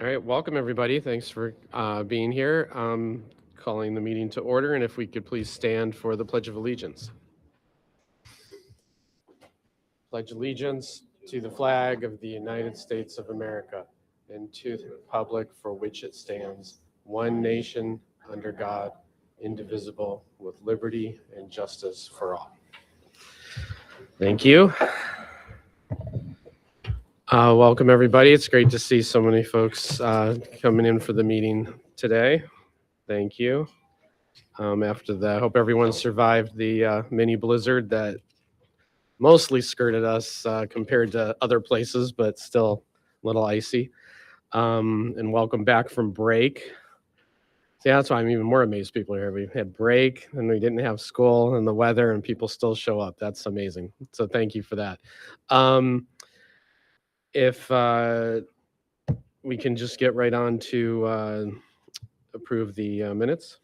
All right, welcome everybody. Thanks for being here. Calling the meeting to order, and if we could please stand for the Pledge of Allegiance. Pledge allegiance to the flag of the United States of America and to the republic for which it stands, one nation, under God, indivisible, with liberty and justice for all. Thank you. Welcome everybody. It's great to see so many folks coming in for the meeting today. Thank you. After that, I hope everyone survived the mini blizzard that mostly skirted us compared to other places, but still a little icy. And welcome back from break. See, that's why I'm even more amazed people are here. We had break and we didn't have school and the weather and people still show up. That's amazing. So thank you for that. If we can just get right on to approve the minutes.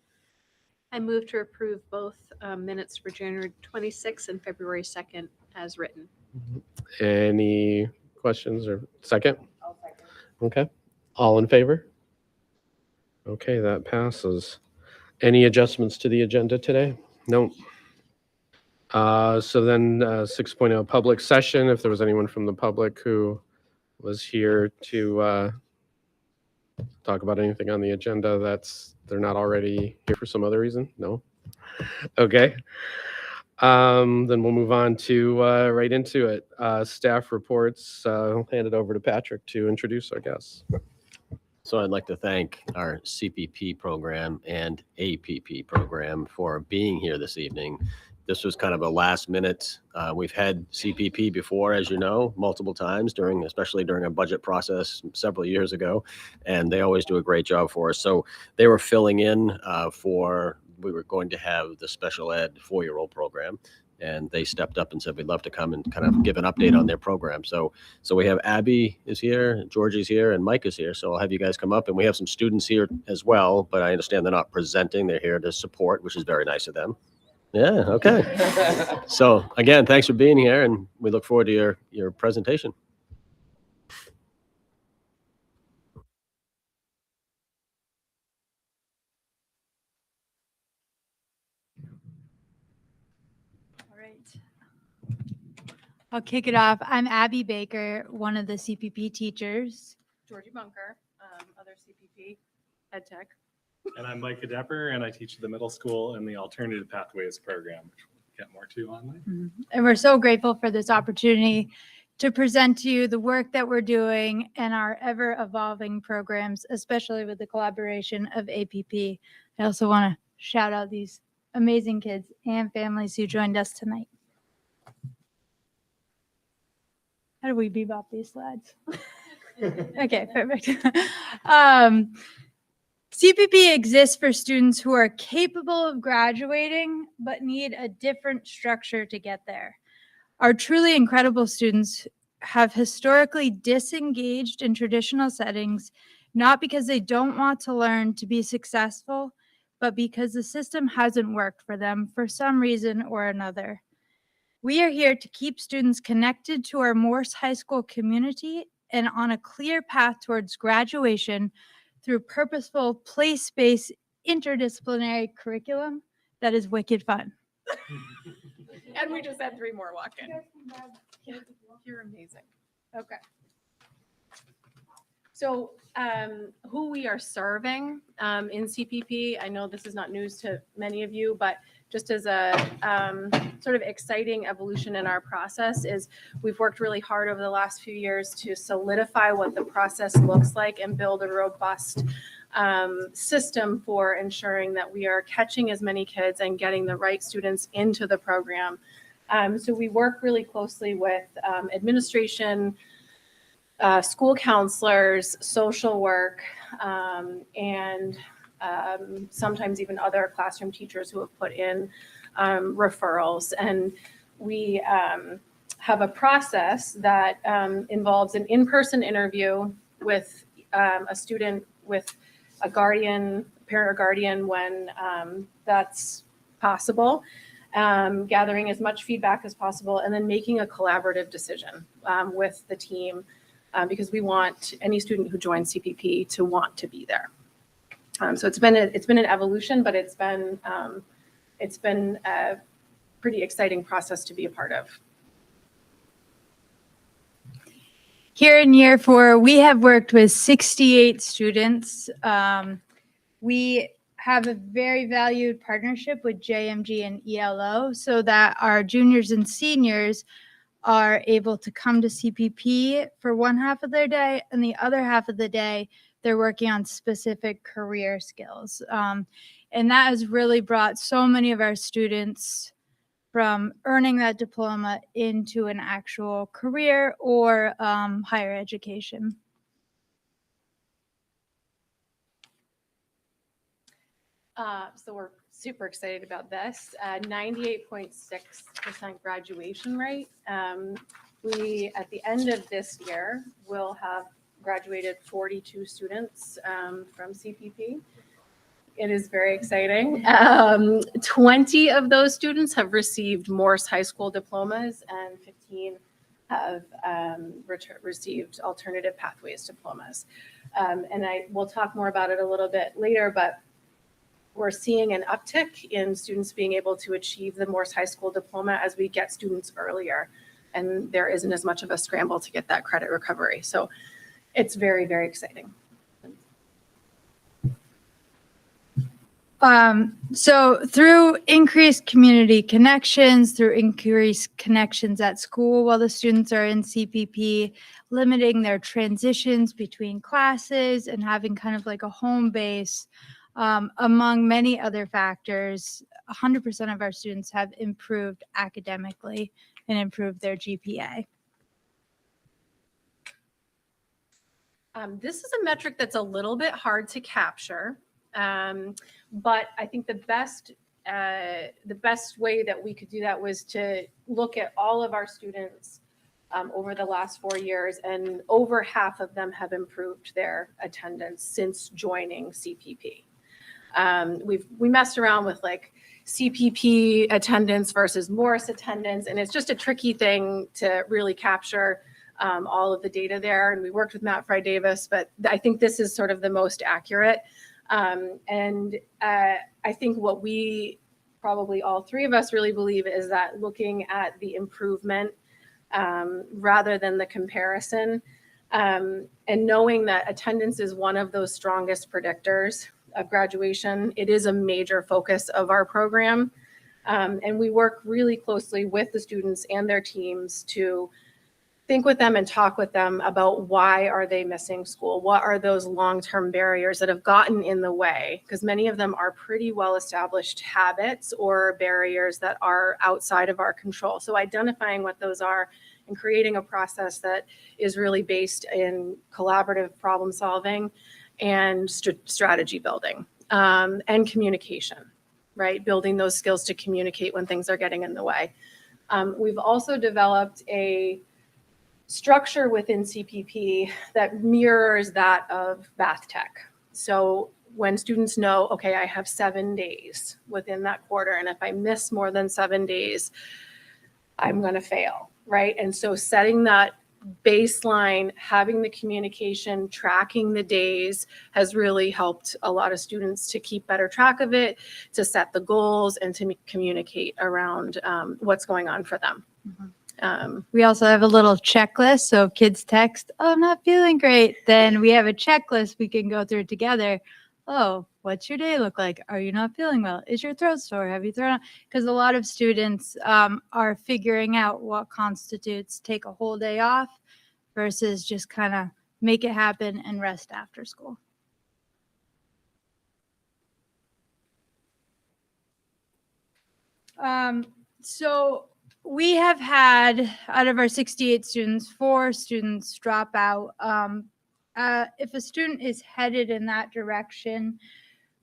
I move to approve both minutes for January 26th and February 2nd as written. Any questions or second? I'll second. Okay. All in favor? Okay, that passes. Any adjustments to the agenda today? No. So then 6.0 public session, if there was anyone from the public who was here to talk about anything on the agenda they're not already here for some other reason? No? Okay. Then we'll move on to right into it. Staff reports. I'll hand it over to Patrick to introduce our guests. So I'd like to thank our CPP program and APP program for being here this evening. This was kind of a last minute. We've had CPP before, as you know, multiple times especially during a budget process several years ago, and they always do a great job for us. So they were filling in we were going to have the special ed 4-year-old program, and they stepped up and said, we'd love to come and kind of give an update on their program. So we have Abby is here, Georgie's here, and Mike is here. So I'll have you guys come up, and we have some students here as well, but I understand they're not presenting. They're here to support, which is very nice of them. Yeah, okay. So again, thanks for being here, and we look forward to your presentation. All right. I'll kick it off. I'm Abby Baker, one of the CPP teachers. Georgie Bunker, other CPP, Ed Tech. And I'm Mike Depper, and I teach the middle school in the Alternative Pathways program, which we'll get more to on later. And we're so grateful for this opportunity to present to you the work that we're doing and our ever-evolving programs, especially with the collaboration of APP. I also want to shout out these amazing kids and families who joined us tonight. How do we bebop these slides? Okay, perfect. CPP exists for students who are capable of graduating but need a different structure to get there. Our truly incredible students have historically disengaged in traditional settings, not because they don't want to learn to be successful, but because the system hasn't worked for them for some reason or another. We are here to keep students connected to our Morse High School community and on a clear path towards graduation through purposeful, place-based, interdisciplinary curriculum that is wicked fun. And we just had 3 more walk in. You're amazing. Okay. So who we are serving in CPP, I know this is not news to many of you, but just as a sort of exciting evolution in our process is we've worked really hard over the last few years to solidify what the process looks like and build a robust system for ensuring that we are catching as many kids and getting the right students into the program. So we work really closely with administration, school counselors, social work, and sometimes even other classroom teachers who have put in referrals. And we have a process that involves an in-person interview with a student with a guardian, parent or guardian when that's possible, gathering as much feedback as possible, and then making a collaborative decision with the team because we want any student who joins CPP to want to be there. So it's been an evolution, but it's been a pretty exciting process to be a part of. Here in year 4, we have worked with 68 students. We have a very valued partnership with JMG and ELO so that our juniors and seniors are able to come to CPP for one half of their day, and the other half of the day, they're working on specific career skills. And that has really brought so many of our students from earning that diploma into an actual career or higher education. So we're super excited about this. 98.6% graduation rate. We, at the end of this year, will have graduated 42 students from CPP. It is very exciting. 20 of those students have received Morse High School diplomas, and 15 have received alternative pathways diplomas. And we'll talk more about it a little bit later, but we're seeing an uptick in students being able to achieve the Morse High School diploma as we get students earlier, and there isn't as much of a scramble to get that credit recovery. So it's very, very exciting. So through increased community connections, through increased connections at school while the students are in CPP, limiting their transitions between classes and having kind of like a home base, among many other factors, 100% of our students have improved academically and improved their GPA. This is a metric that's a little bit hard to capture. But I think the best way that we could do that was to look at all of our students over the last 4 years, and over half of them have improved their attendance since joining CPP. We messed around with like CPP attendance versus Morse attendance, and it's just a tricky thing to really capture all of the data there. And we worked with Matt Fry Davis, but I think this is sort of the most accurate. And I think what we probably all three of us really believe is that looking at the improvement rather than the comparison, and knowing that attendance is one of those strongest predictors of graduation, it is a major focus of our program. And we work really closely with the students and their teams to think with them and talk with them about why are they missing school? What are those long-term barriers that have gotten in the way? Because many of them are pretty well-established habits or barriers that are outside of our control. So identifying what those are and creating a process that is really based in collaborative problem solving and strategy building and communication, right? Building those skills to communicate when things are getting in the way. We've also developed a structure within CPP that mirrors that of Bath Tech. So when students know, okay, I have 7 days within that quarter, and if I miss more than 7 days, I'm going to fail, right? And so setting that baseline, having the communication, tracking the days has really helped a lot of students to keep better track of it, to set the goals, and to communicate around what's going on for them. Mm-hmm. We also have a little checklist. So if kids text, oh, I'm not feeling great, then we have a checklist we can go through together. Oh, what's your day look like? Are you not feeling well? Is your throat sore? Have you thrown up? Because a lot of students are figuring out what constitutes take a whole day off versus just kind of make it happen and rest after school. So we have had, out of our 68 students, 4 students drop out. If a student is headed in that direction,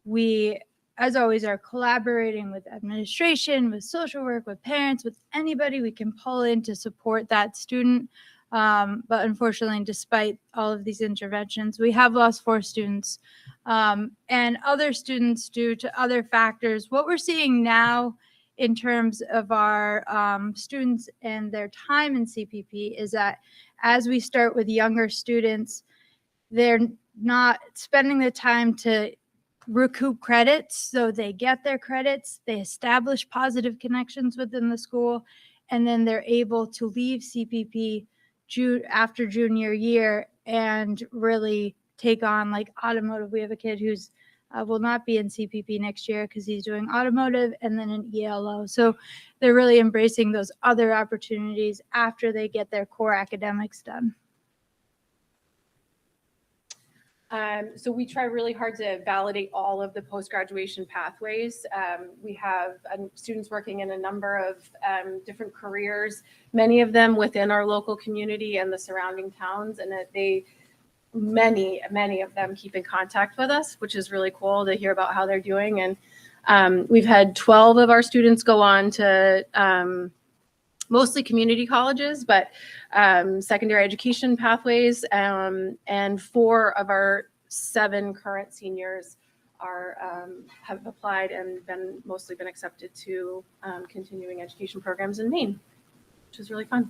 we, as always, are collaborating with administration, with social work, with parents, with anybody we can pull in to support that student. But unfortunately, despite all of these interventions, we have lost 4 students. And other students, due to other factors, what we're seeing now in terms of our students and their time in CPP is that as we start with younger students, they're not spending the time to recoup credits. So they get their credits, they establish positive connections within the school, and then they're able to leave CPP after junior year and really take on like automotive. We have a kid who's will not be in CPP next year because he's doing automotive and then an ELO. So they're really embracing those other opportunities after they get their core academics done. So we try really hard to validate all of the post-graduation pathways. We have students working in a number of different careers, many of them within our local community and the surrounding towns, and that many of them keep in contact with us, which is really cool to hear about how they're doing. And we've had 12 of our students go on to mostly community colleges, but secondary education pathways, and 4 of our 7 current seniors have applied and mostly been accepted to continuing education programs in Maine, which is really fun.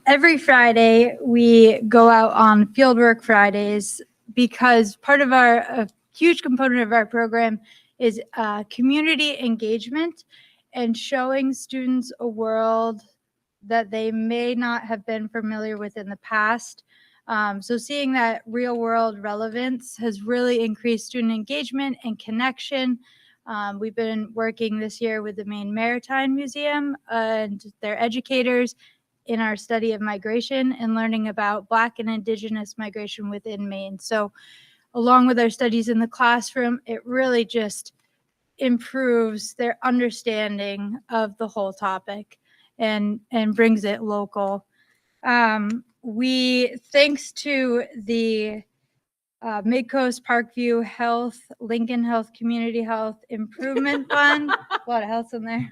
Every Friday we go out on Fieldwork Fridays because part of a huge component of our program is community engagement and showing students a world that they may not have been familiar with in the past. So seeing that real world relevance has really increased student engagement and connection. We've been working this year with the Maine Maritime Museum and their educators in our study of migration and learning about Black and Indigenous migration within Maine. So along with our studies in the classroom, it really just improves their understanding of the whole topic and brings it local. We, thanks to the Midcoast Parkview Health, Lincoln Health Community Health Improvement Fund, a lot of health in there.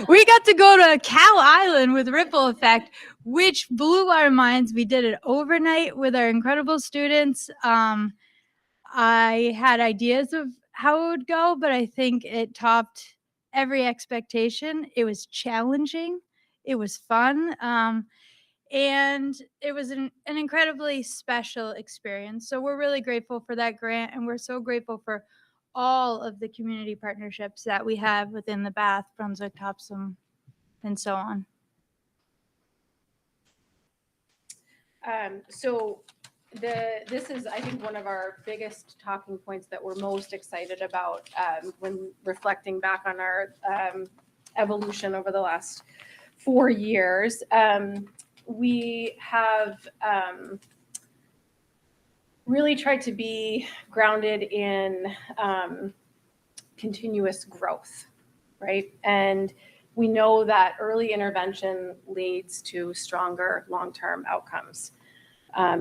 We got to go to Cow Island with Ripple Effect, which blew our minds. We did it overnight with our incredible students. I had ideas of how it would go, but I think it topped every expectation. It was challenging. It was fun. And it was an incredibly special experience. So we're really grateful for that grant, and we're so grateful for all of the community partnerships that we have within the Bath, Brunswick, Topsom, and so on. So this is, I think, one of our biggest talking points that we're most excited about when reflecting back on our evolution over the last 4 years. We have really tried to be grounded in continuous growth, right? And we know that early intervention leads to stronger long-term outcomes.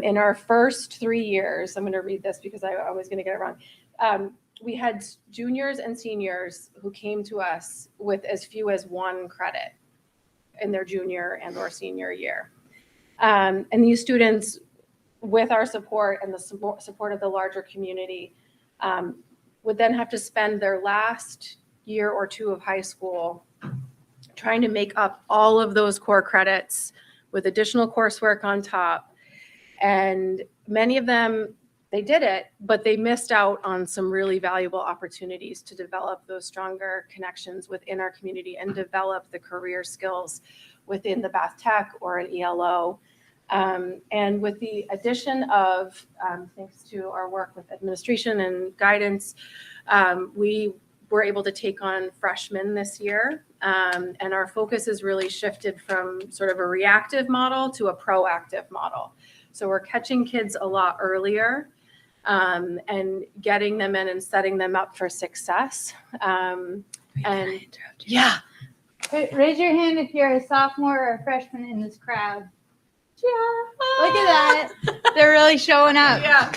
In our first 3 years, I'm going to read this because I was going to get it wrong. We had juniors and seniors who came to us with as few as 1 credit in their junior and or senior year. And these students, with our support and the support of the larger community, would then have to spend their last year or 2 of high school trying to make up all of those core credits with additional coursework on top. And many of them, they did it, but they missed out on some really valuable opportunities to develop those stronger connections within our community and develop the career skills within the Bath Tech or an ELO. And with the addition of, thanks to our work with administration and guidance, we were able to take on freshmen this year. And our focus has really shifted from sort of a reactive model to a proactive model. So we're catching kids a lot earlier and getting them in and setting them up for success. And yeah. Raise your hand if you're a sophomore or a freshman in this crowd. Yeah. Look at that. They're really showing up. Yeah.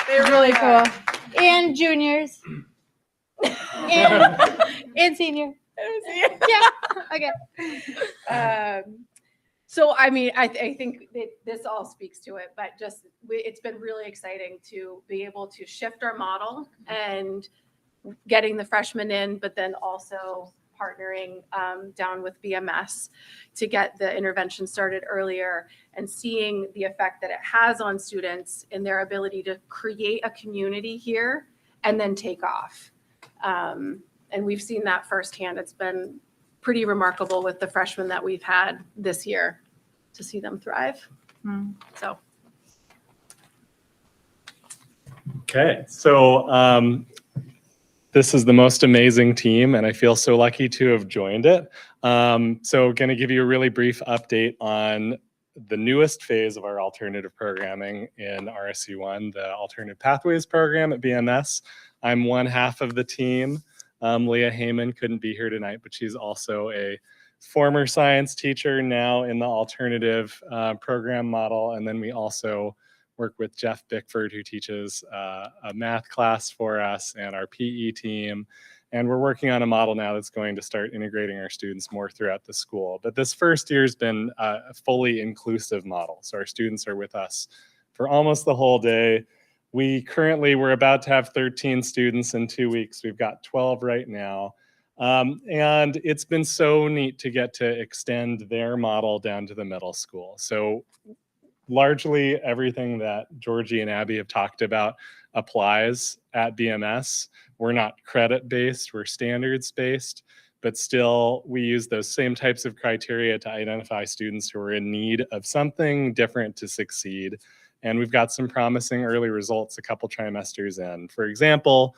They're really cool. And juniors. and senior. Yeah. Okay. So, I mean, I think that this all speaks to it, but just it's been really exciting to be able to shift our model and getting the freshmen in, but then also partnering down with BMS to get the intervention started earlier and seeing the effect that it has on students in their ability to create a community here and then take off. And we've seen that firsthand. It's been pretty remarkable with the freshmen that we've had this year to see them thrive. So. Okay, so this is the most amazing team, and I feel so lucky to have joined it. So going to give you a really brief update on the newest phase of our alternative programming in RSU1, the Alternative Pathways program at BMS. I'm one half of the team. Leah Heyman couldn't be here tonight, but she's also a former science teacher now in the alternative program model. And then we also work with Jeff Bickford, who teaches a math class for us, and our PE team. And we're working on a model now that's going to start integrating our students more throughout the school. But this first year's been a fully inclusive model. So our students are with us for almost the whole day. We're about to have 13 students in 2 weeks. We've got 12 right now. And it's been so neat to get to extend their model down to the middle school. So largely everything that Georgie and Abby have talked about applies at BMS. We're not credit-based, we're standards-based, but still we use those same types of criteria to identify students who are in need of something different to succeed. And we've got some promising early results a couple trimesters in. For example,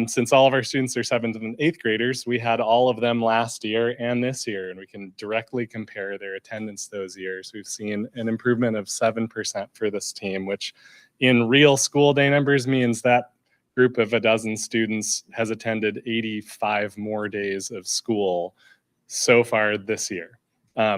since all of our students are 7th and 8th graders, we had all of them last year and this year, and we can directly compare their attendance those years. We've seen an improvement of 7% for this team, which in real school day numbers means that group of a dozen students has attended 85 more days of school so far this year.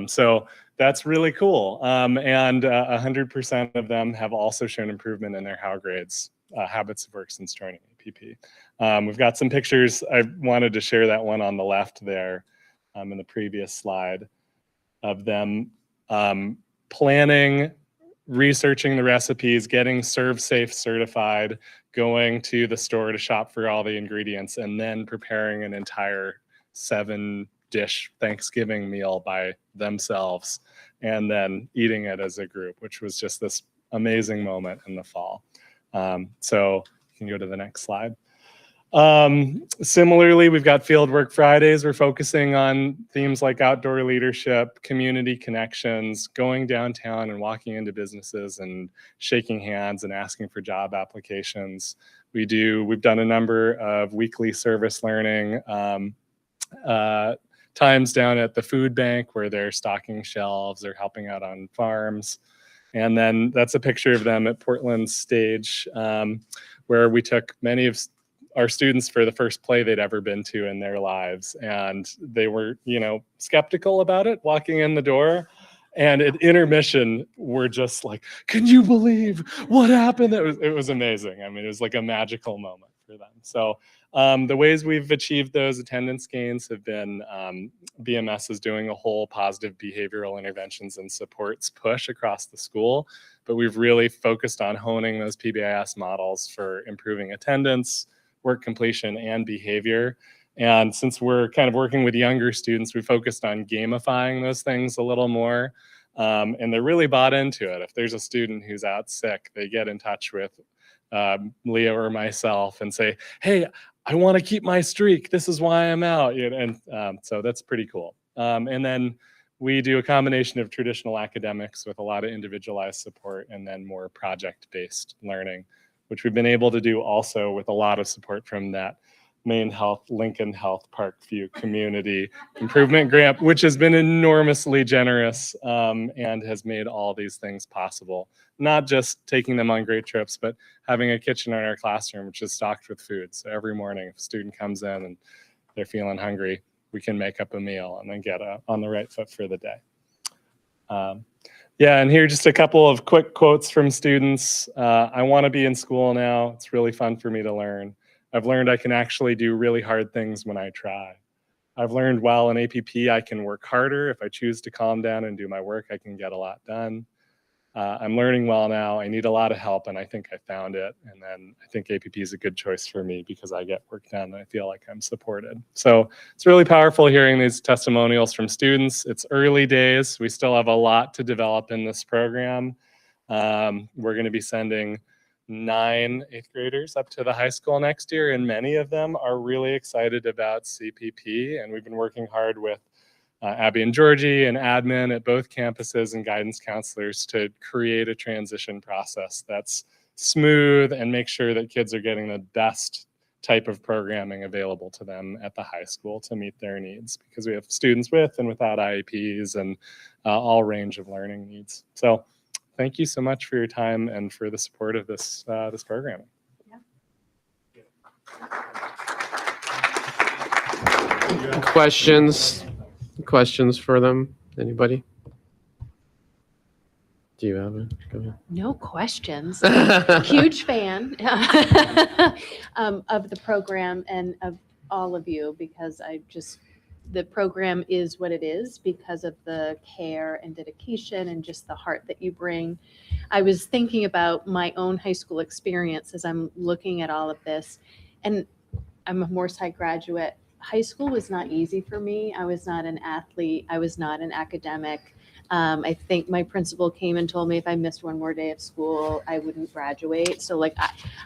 So that's really cool. And 100% of them have also shown improvement in their How grades, habits of work since joining APP. We've got some pictures. I wanted to share that one on the left there in the previous slide of them planning, researching the recipes, getting ServSafe certified, going to the store to shop for all the ingredients, and then preparing an entire 7-dish Thanksgiving meal by themselves, and then eating it as a group, which was just this amazing moment in the fall. So you can go to the next slide. Similarly, we've got Fieldwork Fridays. We're focusing on themes like outdoor leadership, community connections, going downtown and walking into businesses and shaking hands and asking for job applications. We've done a number of weekly service learning times down at the food bank where they're stocking shelves or helping out on farms. And then that's a picture of them at Portland Stage, where we took many of our students for the first play they'd ever been to in their lives. And they were, skeptical about it walking in the door. And at intermission, we're just like, can you believe what happened? It was amazing. I mean, it was like a magical moment for them. So the ways we've achieved those attendance gains have been BMS is doing a whole positive behavioral interventions and supports push across the school, but we've really focused on honing those PBIS models for improving attendance, work completion, and behavior. And since we're kind of working with younger students, we focused on gamifying those things a little more. And they're really bought into it. If there's a student who's out sick, they get in touch with Leah or myself and say, hey, I want to keep my streak. This is why I'm out. And so that's pretty cool. And then we do a combination of traditional academics with a lot of individualized support and then more project-based learning, which we've been able to do also with a lot of support from that Maine Health, Lincoln Health, Parkview Community Improvement Grant, which has been enormously generous and has made all these things possible. Not just taking them on great trips, but having a kitchen in our classroom, which is stocked with food. So every morning, if a student comes in and they're feeling hungry, we can make up a meal and then get on the right foot for the day. Yeah, and here just a couple of quick quotes from students. I want to be in school now. It's really fun for me to learn. I've learned I can actually do really hard things when I try. I've learned while in APP, I can work harder. If I choose to calm down and do my work, I can get a lot done. I'm learning well now. I need a lot of help, and I think I found it. And then I think APP is a good choice for me because I get work done and I feel like I'm supported. So it's really powerful hearing these testimonials from students. It's early days. We still have a lot to develop in this program. We're going to be sending 9 8th graders up to the high school next year, and many of them are really excited about CPP. And we've been working hard with Abby and Georgie and admin at both campuses and guidance counselors to create a transition process that's smooth and make sure that kids are getting the best type of programming available to them at the high school to meet their needs, because we have students with and without IEPs and all range of learning needs. So thank you so much for your time and for the support of this programming. Questions for them? Anybody? Do you have it? Go ahead. No questions. Huge fan of the program and of all of you, because the program is what it is because of the care and dedication and just the heart that you bring. I was thinking about my own high school experience as I'm looking at all of this, and I'm a Moorshide graduate. High school was not easy for me. I was not an athlete. I was not an academic. I think my principal came and told me if I missed one more day of school, I wouldn't graduate. So like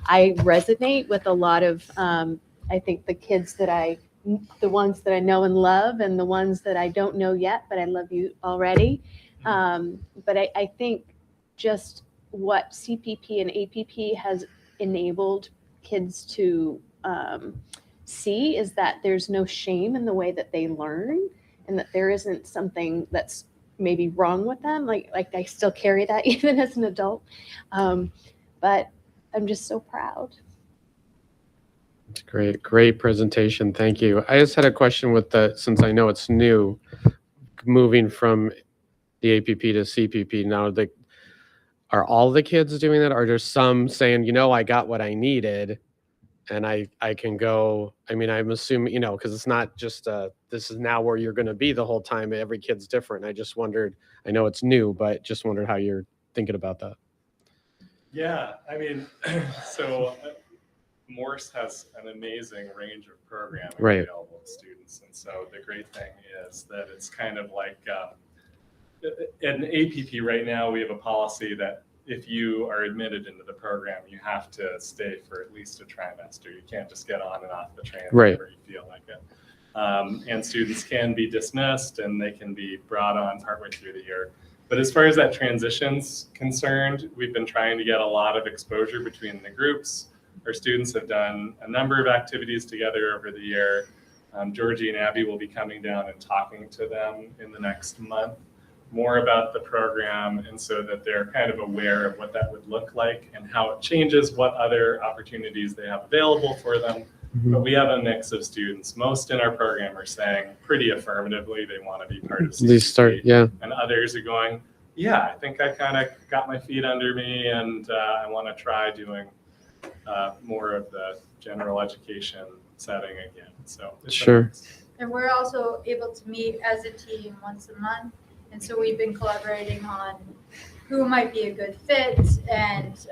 I resonate with a lot of, I think the kids the ones that I know and love, and the ones that I don't know yet, but I love you already. But I think just what CPP and APP has enabled kids to see is that there's no shame in the way that they learn, and that there isn't something that's maybe wrong with them. Like I still carry that even as an adult. But I'm just so proud. It's great presentation. Thank you. I just had a question with since I know it's new, moving from the APP to CPP now, are all the kids doing that? Are there some saying, I got what I needed and I can go? I mean, I'm assuming, because it's not just this is now where you're going to be the whole time. Every kid's different. I just wondered, I know it's new, but just wondered how you're thinking about that. Yeah, I mean, so Morse has an amazing range of programming available to students. And so the great thing is that it's kind of like in APP right now, we have a policy that if you are admitted into the program, you have to stay for at least a trimester. You can't just get on and off the train whenever you feel like it. And students can be dismissed and they can be brought on partway through the year. But as far as that transition's concerned, we've been trying to get a lot of exposure between the groups. Our students have done a number of activities together over the year. Georgie and Abby will be coming down and talking to them in the next month more about the program, and so that they're kind of aware of what that would look like and how it changes, what other opportunities they have available for them. Mm-hmm. But we have a mix of students. Most in our program are saying pretty affirmatively they want to be part of CPP. And others are going, yeah, I think I kind of got my feet under me and I want to try doing more of the general education setting again. So sure. And we're also able to meet as a team once a month. And so we've been collaborating on who might be a good fit and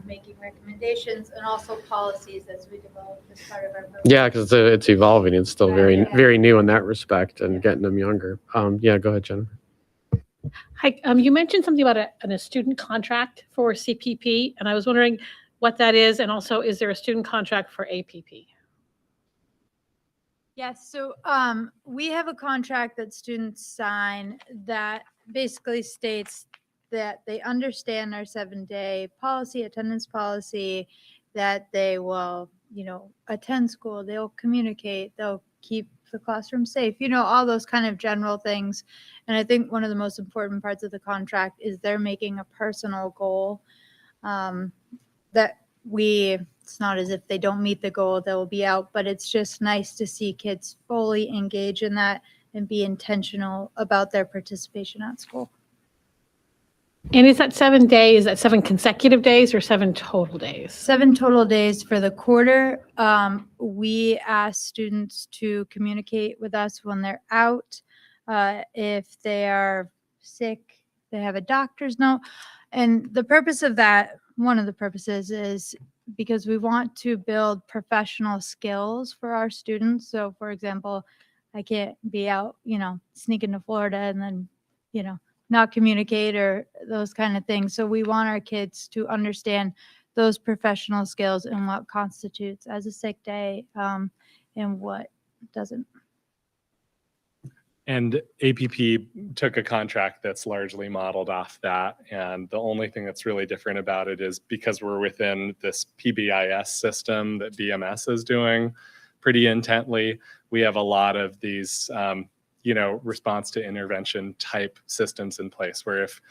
making recommendations, and also policies as we develop as part of our program. Yeah, because it's evolving. It's still very new in that respect, and getting them younger. Go ahead, Jennifer. Hi, you mentioned something about a student contract for CPP, and I was wondering what that is, and also is there a student contract for APP? Yes, so we have a contract that students sign that basically states that they understand our 7-day policy, attendance policy, that they will, attend school, they'll communicate, they'll keep the classroom safe, all those kind of general things. And I think one of the most important parts of the contract is they're making a personal goal that it's not as if they don't meet the goal, they'll be out, but it's just nice to see kids fully engage in that and be intentional about their participation at school. And is that 7 days, is that 7 consecutive days or 7 total days? 7 total days for the quarter. We ask students to communicate with us when they're out. If they are sick, they have a doctor's note. And the purpose of that, one of the purposes is because we want to build professional skills for our students. So for example, I can't be out, sneak into Florida and then, not communicate or those kind of things. So we want our kids to understand those professional skills and what constitutes as a sick day, and what doesn't. And APP took a contract that's largely modeled off that. And the only thing that's really different about it is because we're within this PBIS system that BMS is doing pretty intently, we have a lot of these, response to intervention type systems in place where if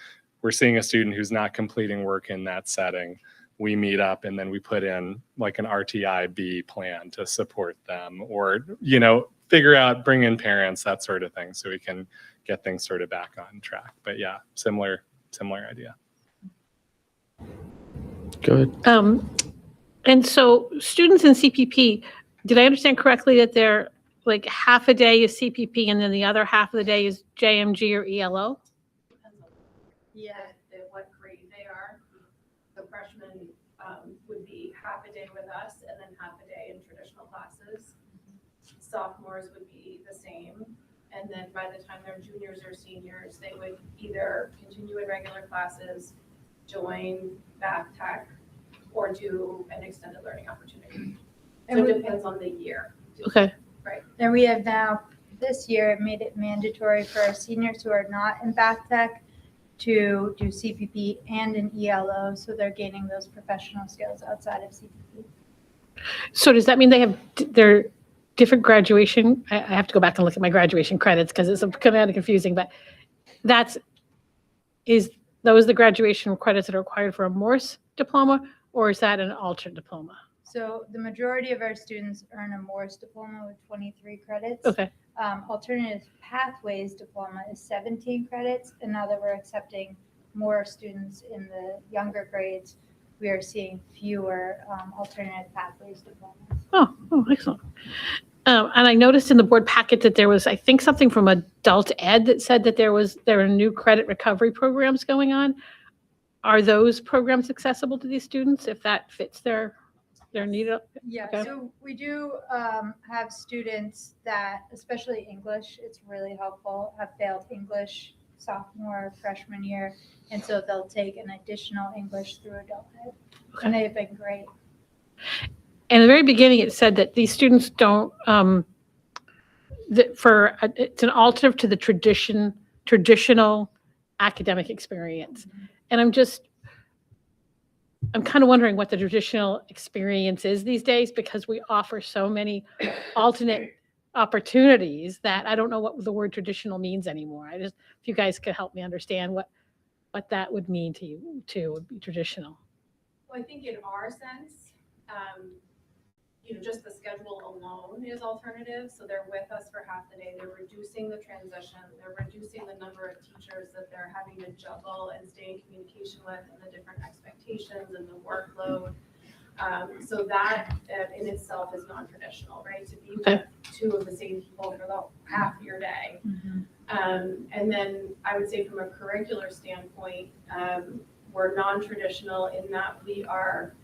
we're seeing a student who's not completing work in that setting, we meet up and then we put in like an RTI-B plan to support them, or, figure out, bring in parents, that sort of thing, so we can get things sort of back on track. But yeah, similar idea. Good. And so students in CPP, did I understand correctly that they're like half a day is CPP and then the other half of the day is JMG or ELO? Yeah, what grade they are. The freshmen would be half a day with us and then half a day in traditional classes. Sophomores would be the same. And then by the time they're juniors or seniors, they would either continue in regular classes, join back tech, or do an extended learning opportunity. So it depends on the year. Okay. Right. And we have now, this year, made it mandatory for our seniors who are not in back tech to do CPP and an ELO, so they're gaining those professional skills outside of CPP. So does that mean they have their different graduation? I have to go back and look at my graduation credits because it's kind of confusing, but those the graduation credits that are required for a Morse diploma, or is that an alternate diploma? So the majority of our students earn a Morse diploma with 23 credits. Okay. Alternative Pathways diploma is 17 credits, and now that we're accepting more students in the younger grades, we are seeing fewer Alternative Pathways diplomas. Oh, excellent. And I noticed in the board packet that there was, I think, something from adult ed that said that there are new credit recovery programs going on. Are those programs accessible to these students if that fits their need? Yeah, Okay. so we do have students that, especially English, it's really helpful, have failed English sophomore, freshman year, and so they'll take an additional English through adult ed, and they've been great. In the very beginning, it said that these students don't, it's an alternative to the traditional academic experience. And I'm kind of wondering what the traditional experience is these days, because we offer so many alternate opportunities that I don't know what the word traditional means anymore. If you guys could help me understand what that would mean to you too, would be traditional. Well, I think in our sense, just the schedule alone is alternative. So they're with us for half the day. They're reducing the transition. They're reducing the number of teachers that they're having to juggle and stay in communication with, and the different expectations and the workload. So that in itself is non-traditional, right? To be with two of the same people for the half of your day. And then I would say from a curricular standpoint, we're non-traditional in that we are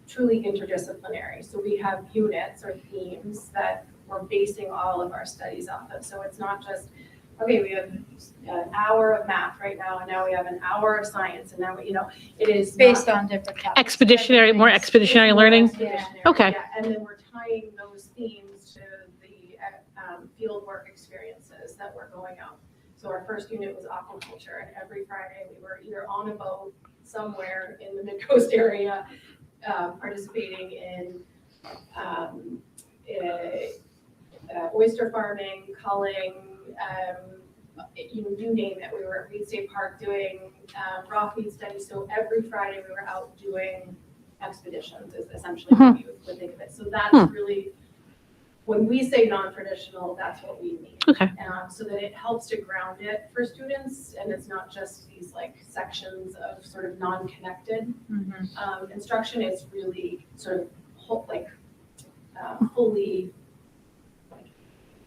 truly interdisciplinary. So we have units or themes that we're basing all of our studies off of. So it's not just, okay, we have an hour of math right now, and now we have an hour of science, and now it is Based on different topics. More expeditionary learning? Okay. Yeah, and then we're tying those themes to the field work experiences that we're going out. So our first unit was aquaculture, and every Friday we were either on a boat somewhere in the Mid-Coast area, participating in oyster farming, culling, you name it. We were at Reed State Park doing rockweed studies. So every Friday we were out doing expeditions is essentially what you would think of it. So that's really, when we say non-traditional, that's what we mean. Okay. So that it helps to ground it for students, and it's not just these like sections of sort of non-connected instruction. It's really sort of fully.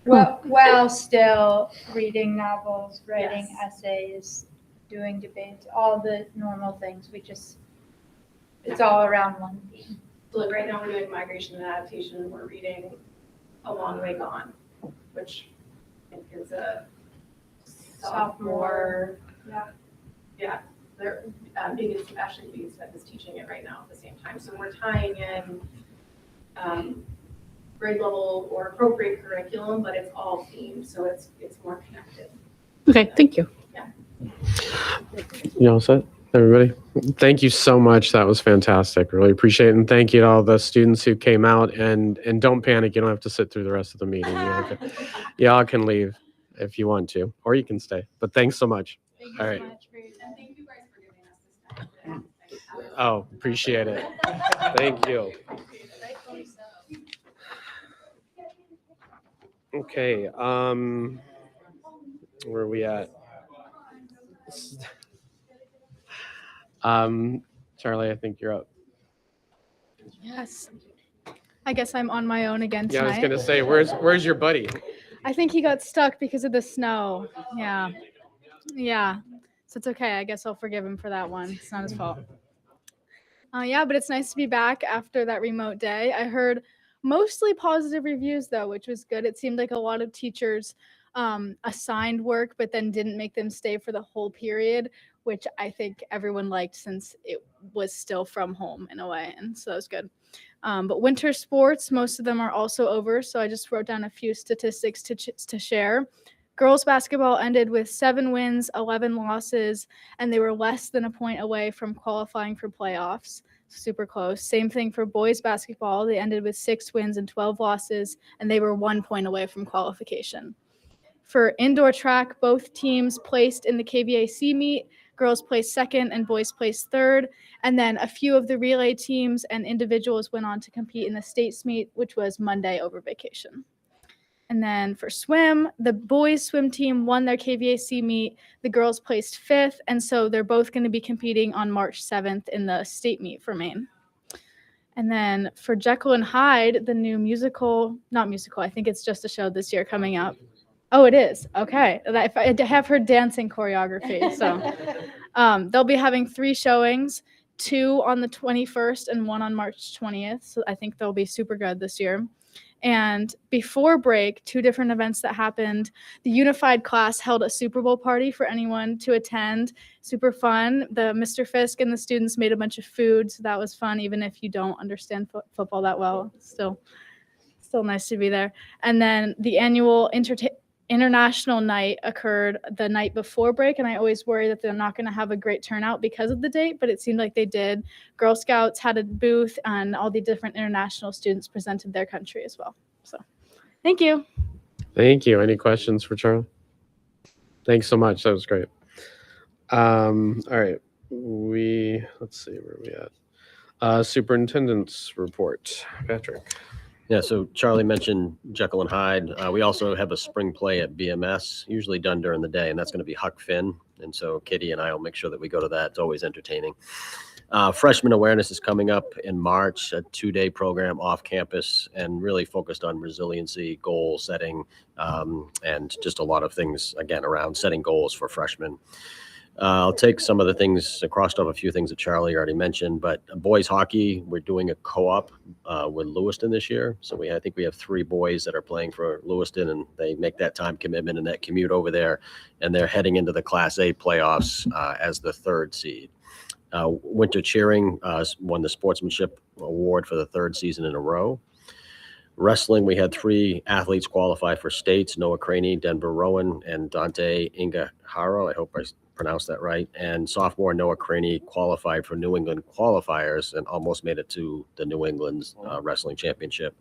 While still reading novels, writing essays, doing debates, all the normal things. It's all around one theme. So like right now we're doing migration and adaptation, and we're reading A Long Way Gone, which I think is a sophomore. Yeah, they're Ashley Smith is teaching it right now at the same time. So we're tying in grade level or appropriate curriculum, but it's all themed, so it's more connected. Okay, thank you. You all set, everybody? Thank you so much. That was fantastic. Really appreciate it. And thank you to all the students who came out, and don't panic. You don't have to sit through the rest of the meeting. Y'all can leave if you want to, or you can stay. But thanks so much. Thank All you right. so much and thank you guys for giving us this time today. Oh, appreciate it. Thank you. Okay, where are we at? Charlie, I think you're up. Yes. I guess I'm on my own again Yeah, I was tonight. gonna say, where's your buddy? I think he got stuck because of the snow. Yeah. Yeah. So it's okay. I guess I'll forgive him for that one. It's not his fault. Yeah, but it's nice to be back after that remote day. I heard mostly positive reviews though, which was good. It seemed like a lot of teachers assigned work, but then didn't make them stay for the whole period, which I think everyone liked since it was still from home in a way. And so that was good. But winter sports, most of them are also over. So I just wrote down a few statistics to share. Girls basketball ended with 7 wins, 11 losses, and they were less than a point away from qualifying for playoffs. Super close. Same thing for boys basketball. They ended with 6 wins and 12 losses, and they were 1 point away from qualification. For indoor track, both teams placed in the KVAC meet. Girls placed second and boys placed third. And then a few of the relay teams and individuals went on to compete in the states meet, which was Monday over vacation. And then for swim, the boys swim team won their KVAC meet. The girls placed 5th. And so they're both going to be competing on March 7th in the state meet for Maine. And then for Jekyll and Hyde, the new not musical, I think it's just a show this year coming up. Oh, it is. Okay. I have heard dancing choreography. So they'll be having 3 showings, 2 on the 21st and 1 on March 20th. So I think they'll be super good this year. And before break, 2 different events that happened. The unified class held a Super Bowl party for anyone to attend. Super fun. The Mr. Fisk and the students made a bunch of food. So that was fun, even if you don't understand football that well. Still nice to be there. And then the annual international night occurred the night before break, and I always worry that they're not going to have a great turnout because of the date, but it seemed like they did. Girl Scouts had a booth, and all the different international students presented their country as well. So thank you. Thank you. Any questions for Charlie? Thanks so much. That was great. All right. Let's see, where are we at? Superintendent's report. Patrick. Yeah, so Charlie mentioned Jekyll and Hyde. We also have a spring play at BMS, usually done during the day, and that's going to be Huck Finn. And so Kitty and I will make sure that we go to that. It's always entertaining. Freshman Awareness is coming up in March, a 2-day program off campus and really focused on resiliency, goal setting, and just a lot of things, again, around setting goals for freshmen. I'll take some of the things, crossed off a few things that Charlie already mentioned, but boys hockey, we're doing a co-op with Lewiston this year. So I think we have 3 boys that are playing for Lewiston, and they make that time commitment and that commute over there, and they're heading into the Class A playoffs as the 3rd seed. Winter cheering won the sportsmanship award for the 3rd season in a row. Wrestling, we had 3 athletes qualify for states: Noah Craney, Denver Rowan, and Dante Ingaharo. I hope I pronounced that right. And sophomore Noah Craney qualified for New England qualifiers and almost made it to the New England's wrestling championship.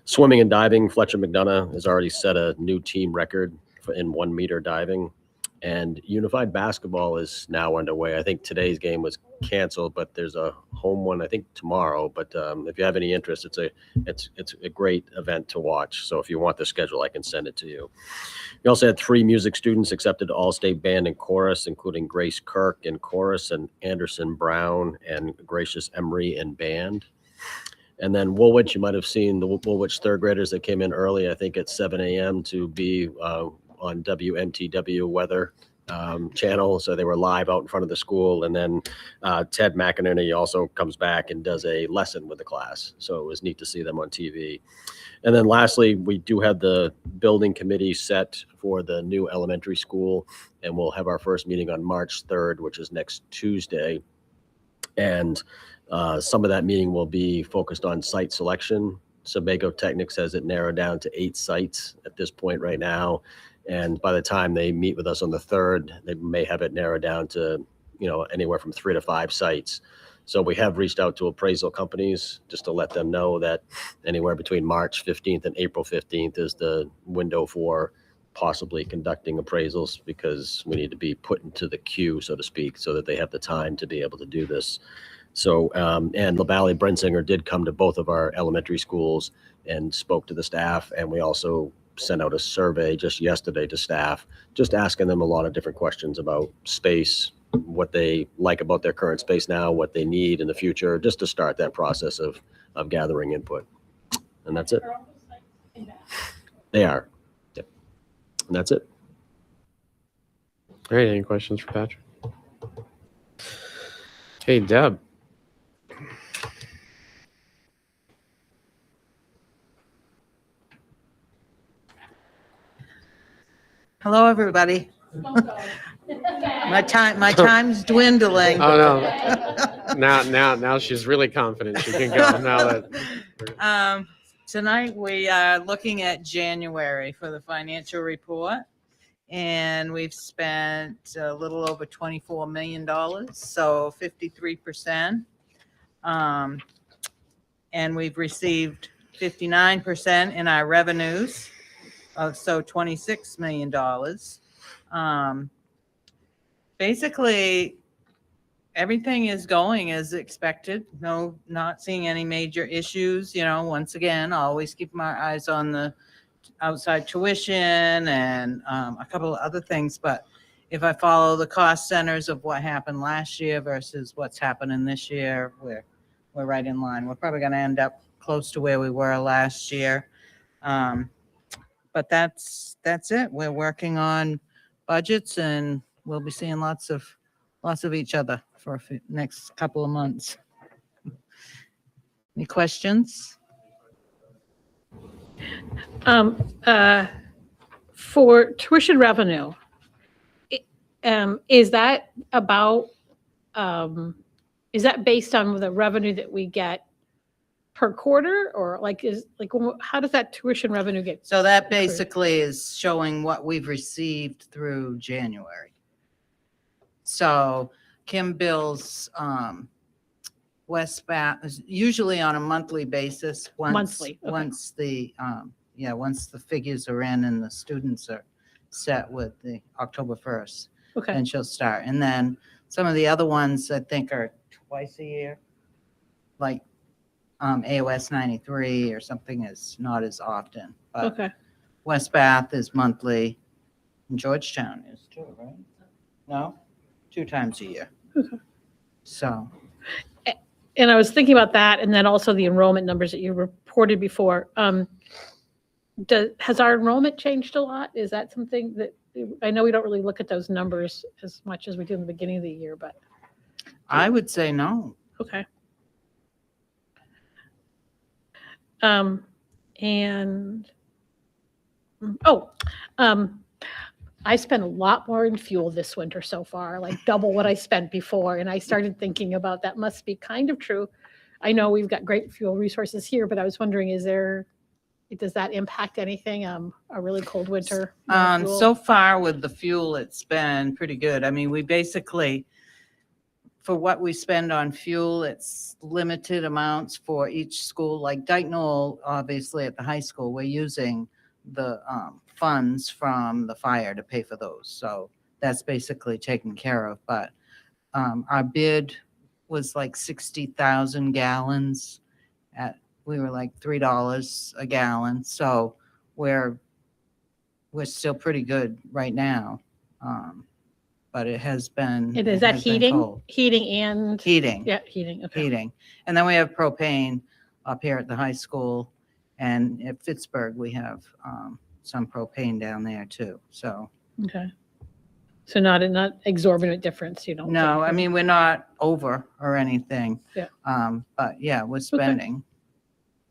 Swimming and diving, Fletcher McDonough has already set a new team record in 1-meter diving. And unified basketball is now underway. I think today's game was canceled, but there's a home one, I think, tomorrow. But if you have any interest, it's a great event to watch. So if you want the schedule, I can send it to you. We also had 3 music students accepted to All-State Band and Chorus, including Grace Kirk in Chorus and Anderson Brown and Gracious Emery in Band. And then Woolwich, you might have seen the Woolwich 3rd graders that came in early, I think at 7 a.m. to be on WMTW weather channel. So they were live out in front of the school. And then Ted McInerney also comes back and does a lesson with the class. So it was neat to see them on TV. And then lastly, we do have the building committee set for the new elementary school. And we'll have our first meeting on March 3rd, which is next Tuesday. And some of that meeting will be focused on site selection. Sebago Technics has it narrowed down to 8 sites at this point right now. And by the time they meet with us on the 3rd, they may have it narrowed down to, anywhere from 3 to 5 sites. So we have reached out to appraisal companies just to let them know that anywhere between March 15th and April 15th is the window for possibly conducting appraisals, because we need to be put into the queue, so to speak, so that they have the time to be able to do this. So, and LaValle Brensinger did come to both of our elementary schools and spoke to the staff. And we also sent out a survey just yesterday to staff, just asking them a lot of different questions about space, what they like about their current space now, what they need in the future, just to start that process of gathering input. And that's it. They are. Yep. And that's it. All right, any questions for Patrick? Hey, Deb. Hello, everybody. My time's dwindling. Oh, no. Now she's really confident she can go now that. Tonight we are looking at January for the financial report, and we've spent a little over $24 million, so 53%. And we've received 59% in our revenues, so $26 million. Basically, everything is going as expected. No, not seeing any major issues. Once again, always keep my eyes on the outside tuition and a couple of other things. But if I follow the cost centers of what happened last year versus what's happening this year, we're right in line. We're probably going to end up close to where we were last year. But that's it. We're working on budgets, and we'll be seeing lots of each other for the next couple of months. Any questions? For tuition revenue, is that based on the revenue that we get per quarter, or how does that tuition revenue get? So that basically is showing what we've received through January. So Kim bills West Bath is usually on a monthly basis. Monthly, okay. Once the figures are in and the students are set with the October 1st, Okay. and she'll start. And then some of the other ones I think are twice a year, like AOS 93 or something is not as often. But Okay. West Bath is monthly, and Georgetown is too, right? No? 2 times a year. Okay. So. And I was thinking about that, and then also the enrollment numbers that you reported before. Has our enrollment changed a lot? Is that something that, I know we don't really look at those numbers as much as we do in the beginning of the year, but. I would say no. Okay. I spent a lot more in fuel this winter so far, like double what I spent before. And I started thinking about that must be kind of true. I know we've got great fuel resources here, but I was wondering, does that impact anything? A really cold winter? So far with the fuel, it's been pretty good. I mean, we basically, for what we spend on fuel, it's limited amounts for each school. Like Dyke Knoll, obviously at the high school, we're using the funds from the fire to pay for those. So that's basically taken care of. But our bid was like 60,000 gallons. We were like $3 a gallon. So we're still pretty good right now. But it has been. And is that heating? Cold. Heating and? Heating. Yeah, heating. Okay. Heating. And then we have propane up here at the high school. And at Pittsburgh, we have some propane down there too. So. Okay. So not exorbitant difference, you don't No, think? I mean, we're not over or anything. Yeah. But yeah, we're spending.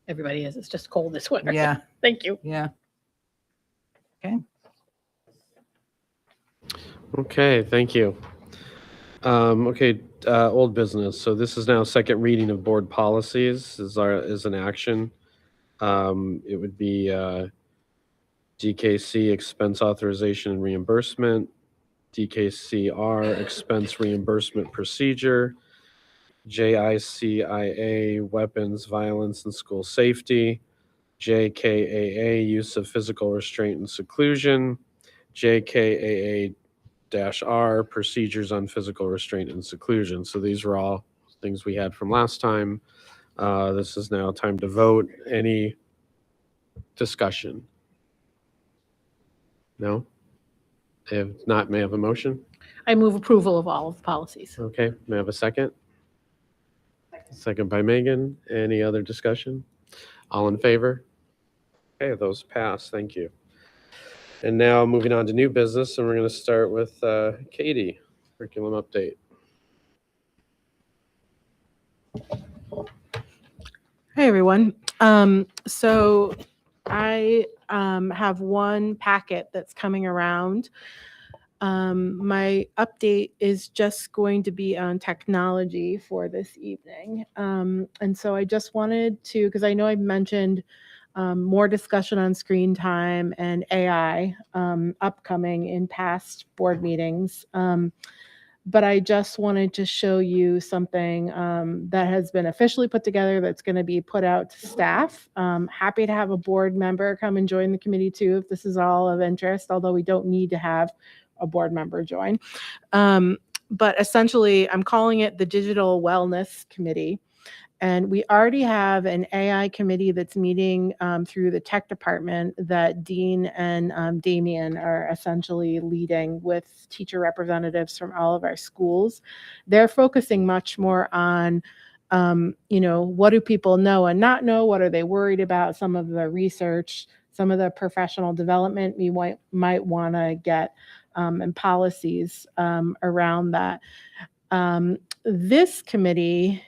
Everybody is. It's just cold this winter. Yeah, Thank you. yeah. Okay, thank you. Okay, old business. So this is now second reading of board policies is an action. It would be DKC expense authorization and reimbursement, DKCR expense reimbursement procedure, JICIA weapons, violence, and school safety, JKAA use of physical restraint and seclusion, JKAA-R procedures on physical restraint and seclusion. So these are all things we had from last time. This is now time to vote. Any discussion? No? If not, may I have a motion? I move approval of all of the policies. Okay, may I have a second? Second by Megan. Any other discussion? All in favor? Okay, those pass. Thank you. And now moving on to new business, and we're going to start with Katie, curriculum update. Hey, everyone. So I have one packet that's coming around. My update is just going to be on technology for this evening. And so I just wanted to, because I know I've mentioned more discussion on screen time and AI upcoming in past board meetings. But I just wanted to show you something that has been officially put together that's going to be put out to staff. Happy to have a board member come and join the committee too, if this is all of interest, although we don't need to have a board member join. But essentially, I'm calling it the Digital Wellness Committee. And we already have an AI committee that's meeting through the tech department that Dean and Damien are essentially leading with teacher representatives from all of our schools. They're focusing much more on, what do people know and not know? What are they worried about? Some of the research, some of the professional development we might want to get, and policies around that. This committee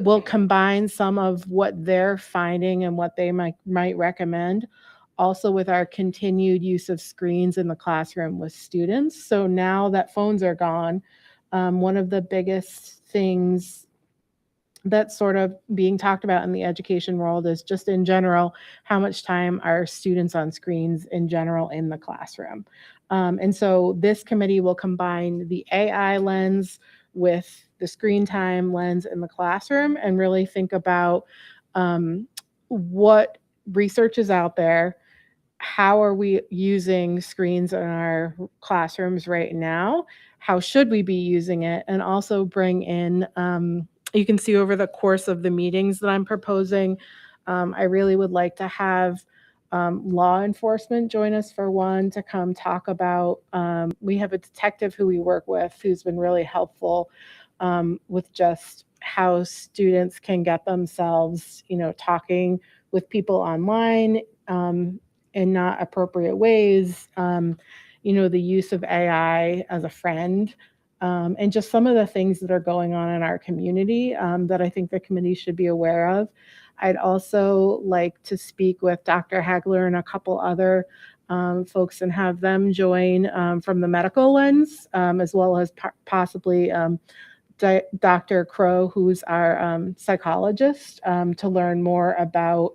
will combine some of what they're finding and what they might recommend, also with our continued use of screens in the classroom with students. So now that phones are gone, one of the biggest things that's sort of being talked about in the education world is just in general, how much time are students on screens in general in the classroom. And so this committee will combine the AI lens with the screen time lens in the classroom and really think about what research is out there, how are we using screens in our classrooms right now, how should we be using it, and also bring in, you can see over the course of the meetings that I'm proposing, I really would like to have law enforcement join us for one to come talk about, we have a detective who we work with who's been really helpful with just how students can get themselves, talking with people online in not appropriate ways, the use of AI as a friend, and just some of the things that are going on in our community that I think the committee should be aware of. I'd also like to speak with Dr. Hagler and a couple other folks and have them join from the medical lens, as well as possibly Dr. Crow, who's our psychologist, to learn more about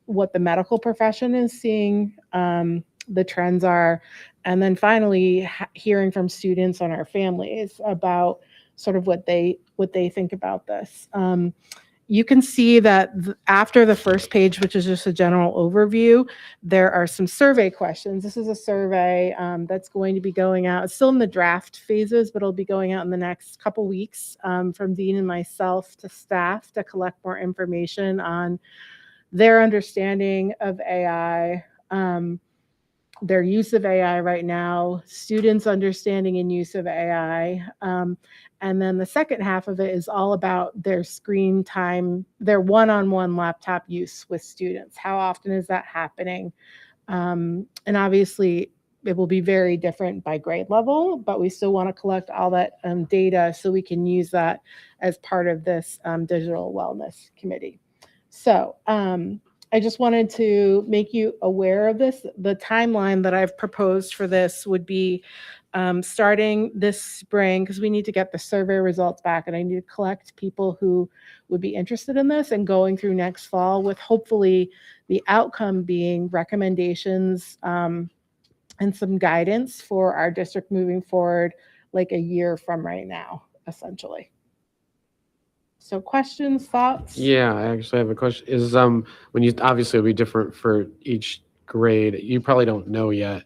what the medical profession is seeing, the trends are, and then finally hearing from students and our families about sort of what they think about this. You can see that after the first page, which is just a general overview, there are some survey questions. This is a survey that's going to be going out. It's still in the draft phases, but it'll be going out in the next couple weeks from Dean and myself to staff to collect more information on their understanding of AI, their use of AI right now, students' understanding and use of AI. And then the second half of it is all about their screen time, their one-on-one laptop use with students. How often is that happening? And obviously, it will be very different by grade level, but we still want to collect all that data so we can use that as part of this digital wellness committee. So I just wanted to make you aware of this. The timeline that I've proposed for this would be starting this spring, because we need to get the survey results back, and I need to collect people who would be interested in this, and going through next fall, with hopefully the outcome being recommendations and some guidance for our district moving forward, like a year from right now, essentially. So questions, thoughts? Yeah, I actually have a question. Is when you obviously it'll be different for each grade. You probably don't know yet,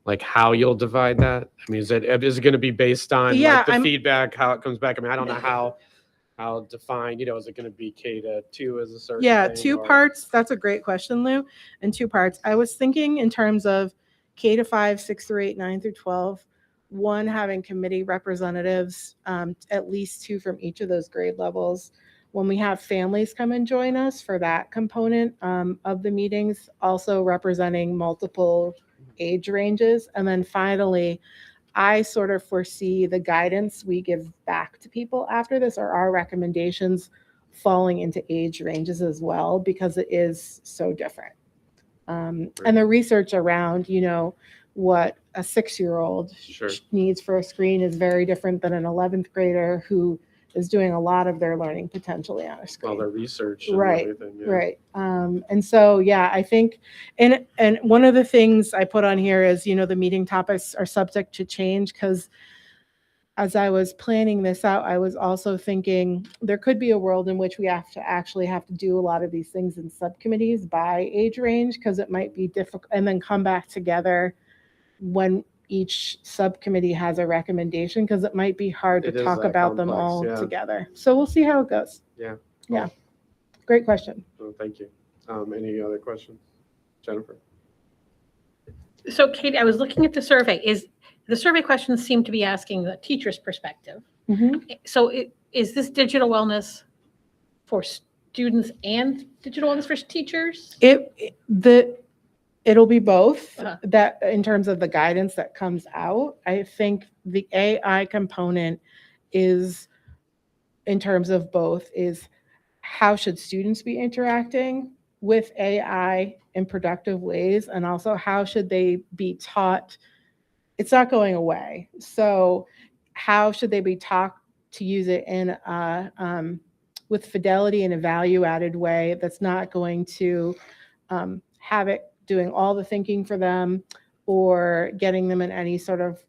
like how you'll divide that. I mean, is it going to be based on Yeah, like the I'm- feedback, how it comes back? I mean, I don't know how defined. You know, is it going to be K-2 as a certain? Yeah, thing, two or- parts. That's a great question, Lou. And two parts. I was thinking in terms of K-5, 6 through 8, 9 through 12, one having committee representatives, at least 2 from each of those grade levels. When we have families come and join us for that component of the meetings, also representing multiple age ranges. And then finally, I sort of foresee the guidance we give back to people after this, or our recommendations, falling into age ranges as well, because it is so different. And the research around, you know, what a 6-year-old Sure. needs for a screen is very different than an 11th grader who is doing a lot of their learning potentially on a screen. All their research and Right, everything. Yeah. right. And so, yeah, I think, and one of the things I put on here is, you know, the meeting topics are subject to change, because as I was planning this out, I was also thinking there could be a world in which we have to do a lot of these things in subcommittees by age range, because it might be difficult, and then come back together when each subcommittee has a recommendation, because it might be hard It to is talk that about them complex, all yeah. together. So we'll see how it goes. Yeah. Yeah. Great question. Oh, thank you. Any other questions, Jennifer? So Katie, I was looking at the survey. The survey questions seem to be asking the teacher's perspective. So is this digital wellness for students and digital wellness for teachers? It'll be both. Uh-huh. That in terms of the guidance that comes out, I think the AI component is, in terms of both, is how should students be interacting with AI in productive ways, and also how should they be taught? It's not going away. So how should they be taught to use it in with fidelity in a value-added way that's not going to have it doing all the thinking for them, or getting them in any sort of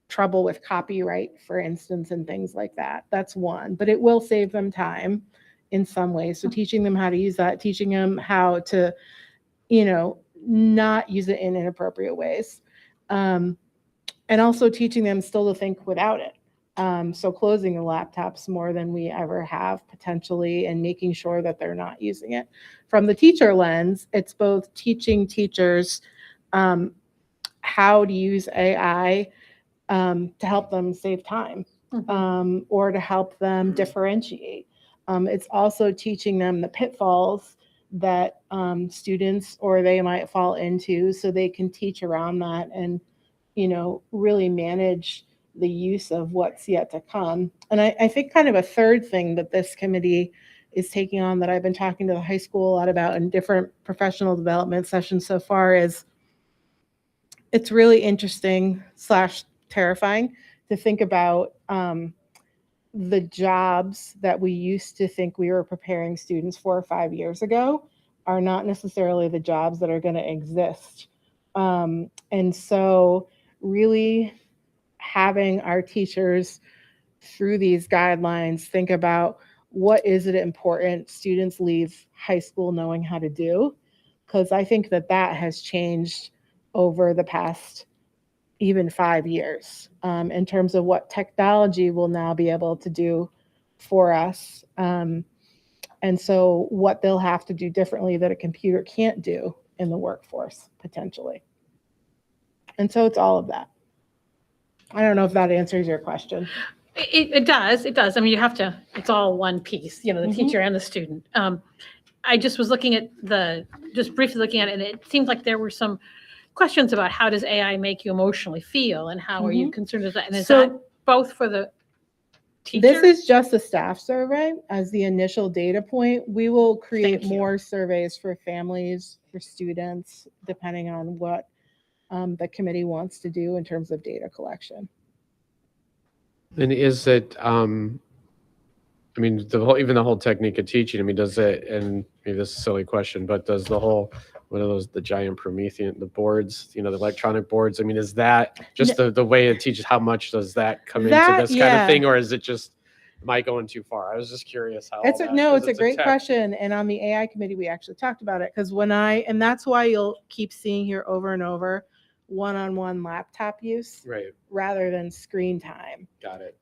trouble with copyright, for instance, and things like that. That's one. But it will save them time in some ways. So teaching them how to use that, teaching them how to, you know, not use it in inappropriate ways. And also teaching them still to think without it. So closing the laptops more than we ever have potentially, and making sure that they're not using it. From the teacher lens, it's both teaching teachers how to use AI to help them save time, or to help them differentiate. It's also teaching them the pitfalls that students or they might fall into, so they can teach around that and, you know, really manage the use of what's yet to come. And I think kind of a third thing that this committee is taking on, that I've been talking to the high school a lot about in different professional development sessions so far, is it's really interesting / terrifying to think about the jobs that we used to think we were preparing students for 5 years ago are not necessarily the jobs that are going to exist. And so really having our teachers through these guidelines think about what is it important students leave high school knowing how to do, because I think that has changed over the past even 5 years in terms of what technology will now be able to do for us. And so what they'll have to do differently that a computer can't do in the workforce potentially. And so it's all of that. I don't know if that answers your question. It does. It does. I mean, you have to, it's all one piece, you know, the teacher and the student. I just was looking at just briefly looking at it, and it seemed like there were some questions about how does AI make you emotionally feel and how are you concerned with that? And is So- that both for the teacher? This is just a staff survey as the initial data point. We will create Thank you. more surveys for families, for students, depending on what the committee wants to do in terms of data collection. And is it, I mean, even the whole technique of teaching, I mean, does it, and maybe this is a silly question, but does the whole, what are those, the giant Promethean, the boards, the electronic boards, I mean, is that just the way it teaches, how much does that come into That- this kind yeah. of thing? Or is it just, am I going too far? I was just curious how. It's all a, that- no, 'cause it's a great tech. question. And on the AI committee, we actually talked about it because and that's why you'll keep seeing here over and over, one-on-one laptop use Right, rather than screen time. got it.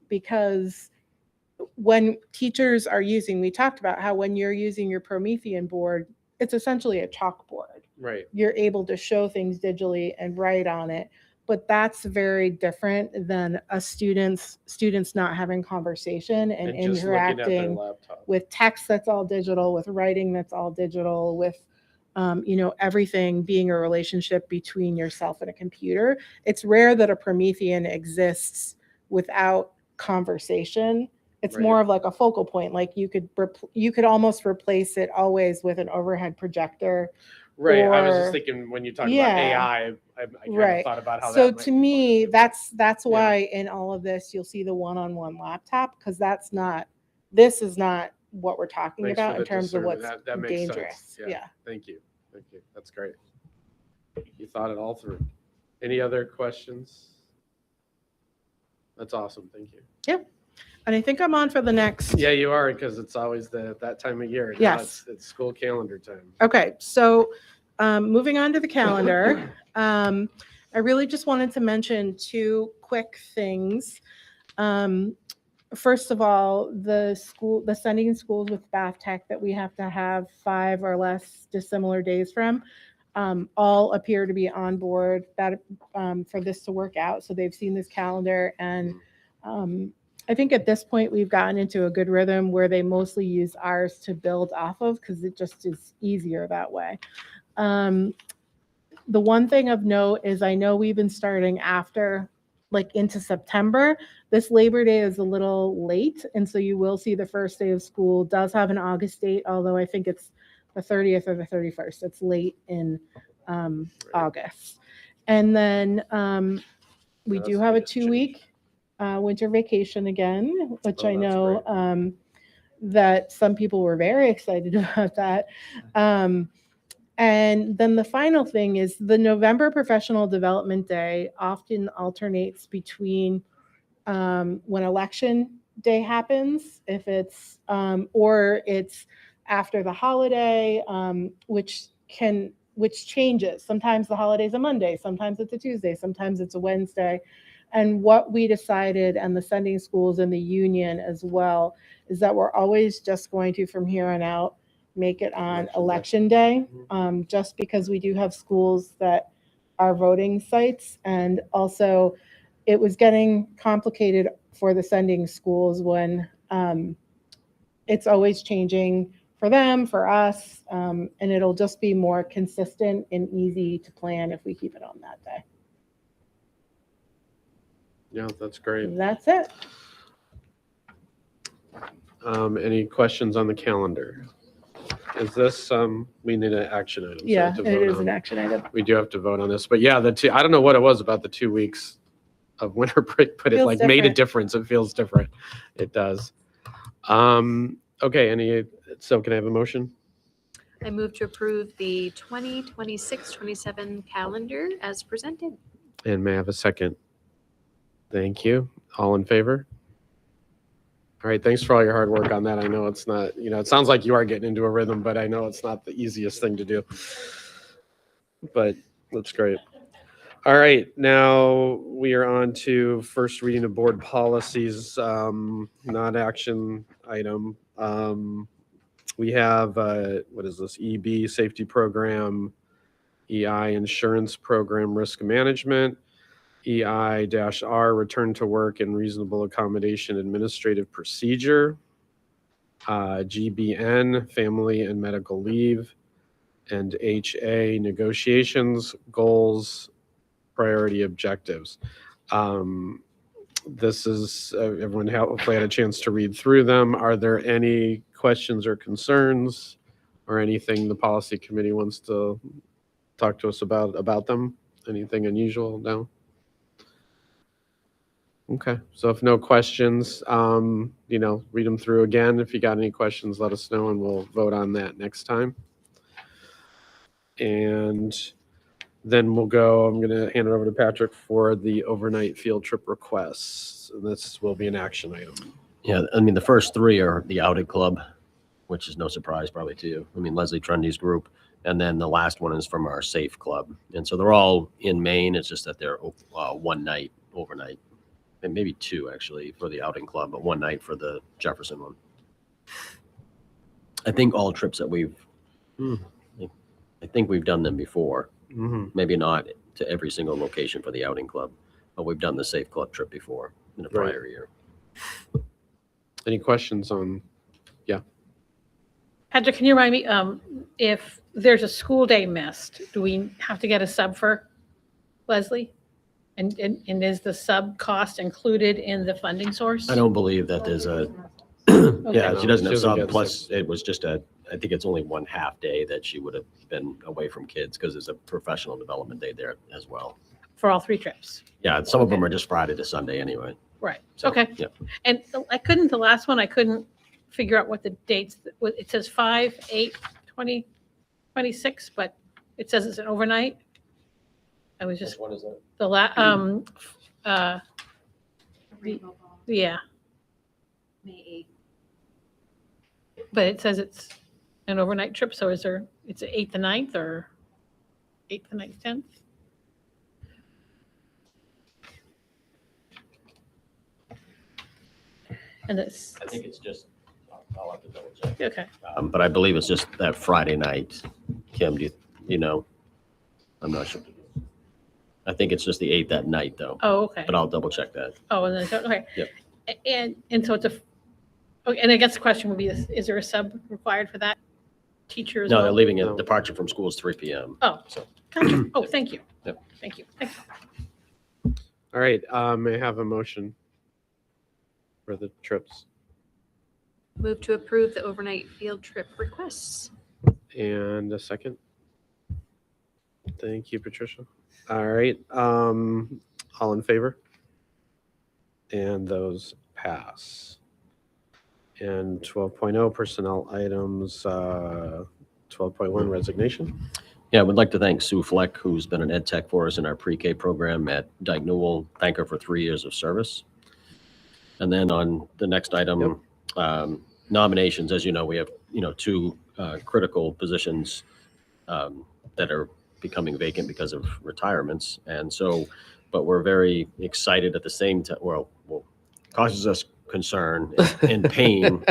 Because when teachers are using, we talked about how when you're using your Promethean board, it's essentially a chalkboard. Right, You're able to show things digitally and write on it, but that's very different than a students not having conversation and just looking at their interacting laptop. with text that's all digital, with writing that's all digital, with everything being a relationship between yourself and a computer. It's rare that a Promethean exists without conversation. It's Right. more of like a focal point. Like you could almost replace it always with an overhead projector. Right, I was just or- thinking when you talk Yeah. about AI, I kind of Right. thought about how So that might to be me, part of it. that's why in all of this, you'll see the one-on-one laptop, because this is not what we're talking Thanks for about in the terms of discernment. what's That makes sense. dangerous. Yeah. Yeah. Thank you. That's great. You thought it all through. Any other questions? That's awesome. Thank you. And I think I'm on for the next. Yeah, you are, because it's always that time of year. Now Yes. It's school calendar time. Okay, so moving on to the calendar, I really just wanted to mention two quick things. First of all, the sending schools with Bath Tech that we have to have 5 or less dissimilar days from, all appear to be on board that for this to work out. So they've seen this calendar, and I think at this point we've gotten into a good rhythm where they mostly use ours to build off of because it just is easier that way. The one thing of note is I know we've been starting after, like into September. This Labor Day is a little late, and so you will see the first day of school does have an August date, although I think it's the 30th or the 31st. It's late in August. And then we That's do have a good change. 2-week winter vacation again, which Oh, I that's know that some people were very excited about that. And then the final thing is the November Professional Development Day often alternates between when election day happens, if it's or it's after the holiday, which changes. Sometimes the holiday's a Monday, sometimes it's a Tuesday, sometimes it's a Wednesday. And what we decided, and the sending schools and the union as well, is that we're always just going to, from here on out, make it on election day, just because we do have schools that are voting sites. And also it was getting complicated for the sending schools when it's always changing for them, for us, and it'll just be more consistent and easy to plan if we keep it on that day. Yeah, that's great. That's it. Any questions on the calendar? Is this, we need an action item. so we Yeah, have to it vote is on an action item. We do have to vote on this, but yeah, I don't know what it was about the 2 weeks of winter break, but it Feels like made a different. difference. It feels different. It does. Okay, so can I have a motion? I move to approve the 2026-27 calendar as presented. And may I have a second? Thank you. All in favor? All right, thanks for all your hard work on that. I know it's not, it sounds like you are getting into a rhythm, but I know it's not the easiest thing to do. But that's great. All right, now we are on to first reading of board policies, not action item. We have, what is this? EB, safety program, EI, insurance program, risk management, EI-R, return to work and reasonable accommodation administrative procedure, GBN, family and medical leave, and HA, negotiations, goals, priority objectives. This is, everyone hopefully had a chance to read through them. Are there any questions or concerns or anything the policy committee wants to talk to us about them? Anything unusual? No? Okay, so if no questions, read them through again. If you got any questions, let us know and we'll vote on that next time. And then I'm going to hand it over to Patrick for the overnight field trip requests. This will be an action item. Yeah, I mean, the first three are the outed club, which is no surprise probably to you. I mean, Leslie Trundy's group. And then the last one is from our SAFE club. And so they're all in Maine. It's just that they're one night overnight. And maybe two actually for the outing club, but one night for the Jefferson one. I think all trips that I think we've done them before. Mm-hmm. Maybe not to every single location for the outing club, but we've done the SAFE club trip before in a prior year. Any questions on? Patrick, can you remind me, if there's a school day missed, do we have to get a sub for Leslie? And is the sub cost included in the funding source? I don't believe that there's a, yeah, she doesn't have sub. Plus, it was just I think it's only 1/2 day that she would have been away from kids because there's a professional development day there as well. For all 3 trips? Yeah, some of them are just Friday to Sunday anyway. Right, So, okay. Yeah. And the last one, I couldn't figure out what the dates, it says 5/8/2026, but it says it's an overnight. I was just, Which one is that? yeah. May But it says it's an overnight trip, so it's 8th to 9th or 8th to 9th, 10th? And it's, I think it's just, I'll have to double check. okay, But I believe it's just that Friday night. Kim, do you know? I'm not sure. I think it's just the 8th that night though, oh, okay. but I'll double check that. Oh, and then, okay. Yep. And so okay, and I guess the question would be, is there a sub required for that teacher as No, well? they're leaving No. a departure from school is 3 p.m. Oh, So, gotcha. Oh, thank you. Yep. Thank you. All right, may I have a motion for the trips? Move to approve the overnight field trip requests. And a second? Thank you, Patricia. All right, all in favor? And those pass. And 12.0 personnel items, 12.1 resignation. yeah, I would like to thank Sue Fleck, who's been an ed tech for us in our pre-K program at Dyke Newell. Thank her for 3 years of service. And then on the next item, nominations. As you know, we have 2 critical positions that are becoming vacant because of retirements. And so, but we're very excited at the same time, well, causes us concern and pain,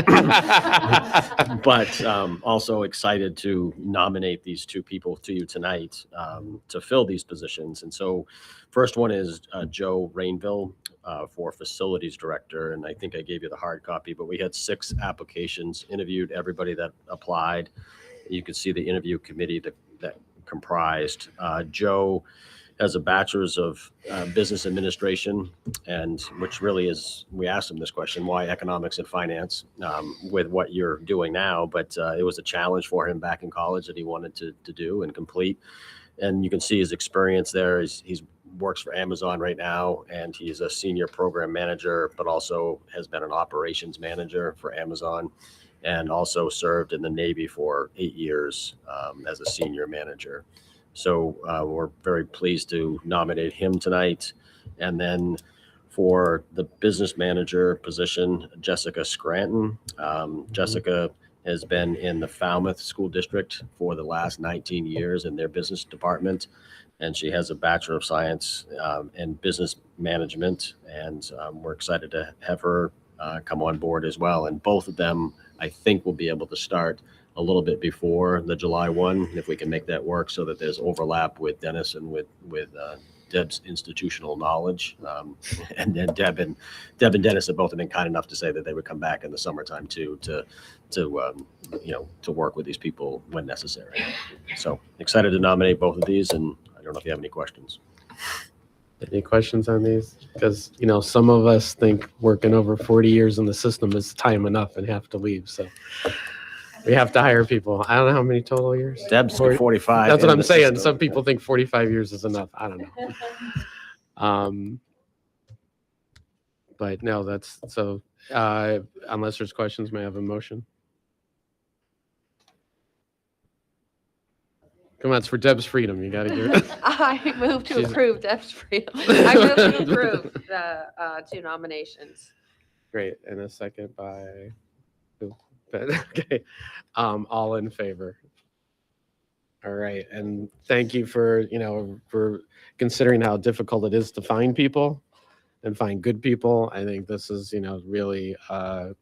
but also excited to nominate these 2 people to you tonight to fill these positions. And so first one is Joe Rainville for facilities director. And I think I gave you the hard copy, but we had 6 applications, interviewed everybody that applied. You can see the interview committee that comprised. Joe has a bachelor's of business administration, and which really is, we asked him this question, why economics and finance with what you're doing now? But it was a challenge for him back in college that he wanted to do and complete. And you can see his experience there. He's works for Amazon right now, and he's a senior program manager, but also has been an operations manager for Amazon, and also served in the Navy for 8 years as a senior manager. So we're very pleased to nominate him tonight. And then for the business manager position, Jessica Scranton. Jessica has been in the Falmouth School District for the last 19 years in their business department. And she has a Bachelor of Science in Business Management. And we're excited to have her come on board as well. And both of them, I think, will be able to start a little bit before the July 1, if we can make that work so that there's overlap with Dennis and with Deb's institutional knowledge. And then Deb and Dennis have both been kind enough to say that they would come back in the summertime too, to work with these people when necessary. So excited to nominate both of these, and I don't know if you have any questions. Any questions on these? Because, some of us think working over 40 years in the system is time enough and have to leave. So we have to hire people. I don't know how many total years. Deb's 45. That's what in I'm the saying. system. Some people think 45 years is enough. I don't know. But no, that's so, unless there's questions, may I have a motion? Come on, it's for Deb's freedom. You got to give it. I move to She's- approve Deb's freedom. I move to approve the two nominations. Great. And a second by who? Okay. All in favor. All right. And thank you for considering how difficult it is to find people and find good people. I think this is, really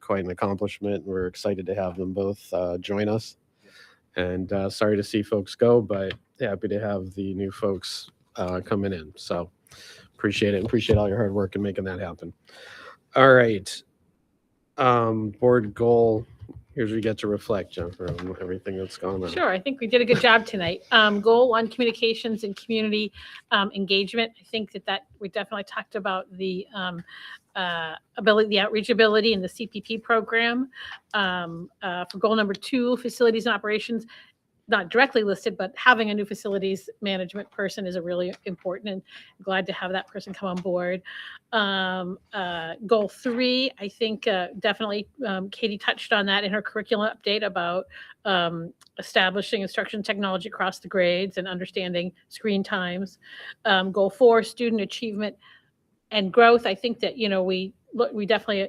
quite an accomplishment. We're excited to have them both join us. And sorry to see folks go, but happy to have the new folks coming in. So appreciate it. And appreciate all your hard work in making that happen. All right. Board goal. Here's where you get to reflect, Jennifer, on everything that's going on. Sure, I think we did a good job tonight. Goal 1, communications and community engagement. I think that we definitely talked about the ability, the outreach ability in the CPP program. For goal number 2, facilities and operations, not directly listed, but having a new facilities management person is a really important, and glad to have that person come on board. Goal 3, I think definitely Katie touched on that in her curriculum update about establishing instruction technology across the grades and understanding screen times. Goal 4, student achievement and growth. I think that, we definitely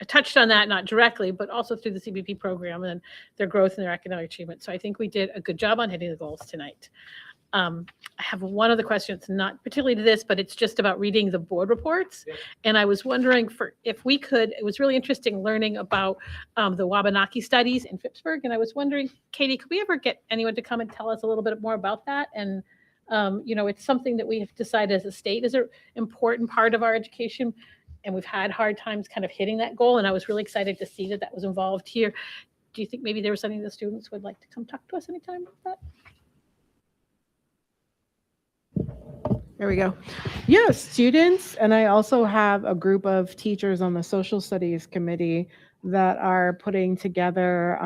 touched on that, not directly, but also through the CBP program and their growth and their academic achievement. So I think we did a good job on hitting the goals tonight. I have one other question. It's not particularly to this, but it's just about reading the board reports. Yep. And I was wondering if we could, it was really interesting learning about the Wabanaki studies in Phippsburg. And I was wondering, Katie, could we ever get anyone to come and tell us a little bit more about that? And, it's something that we have decided as a state is an important part of our education. And we've had hard times kind of hitting that goal. And I was really excited to see that was involved here. Do you think maybe there was any of the students would like to come talk to us anytime about that? There we go. Yeah, students, and I also have a group of teachers on the social studies committee that are putting together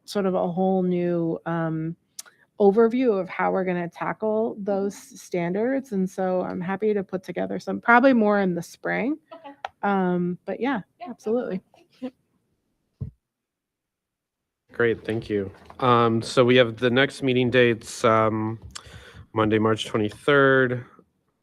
sort of a whole new overview of how we're going to tackle those standards. And so I'm happy to put together some, probably more in the spring. Okay. But yeah, absolutely. Great, thank you. So we have the next meeting dates, Monday, March 23rd,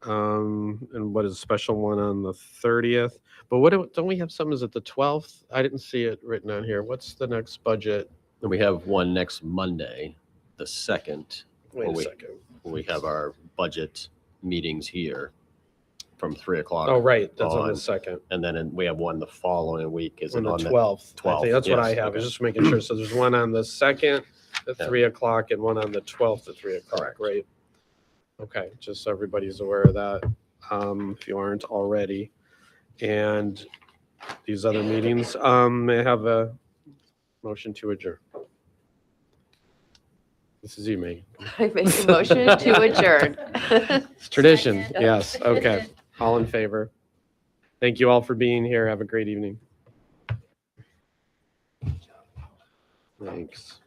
and what is a special one on the 30th. But don't we have some, is it the 12th? I didn't see it written on here. What's the next budget? And we have one next Monday, the 2nd. Wait a we- second. We have our budget meetings here from 3 o'clock. Oh, right, that's on on, the 2nd. And then we have one the following week. Is On it the on 12th. I 12th? think that's what I Yes, have. I okay. was just making sure. So there's one on the 2nd at Yeah. 3 o'clock and one on the 12th at 3 o'clock, Correct. right? Okay, just so everybody's aware of that, if you aren't already. And these other meetings, may I have a motion to adjourn? This is you, Megan. I make a motion to adjourn. It's tradition, Second. yes, okay. All in favor? Thank you all for being here. Have a great evening. Thanks.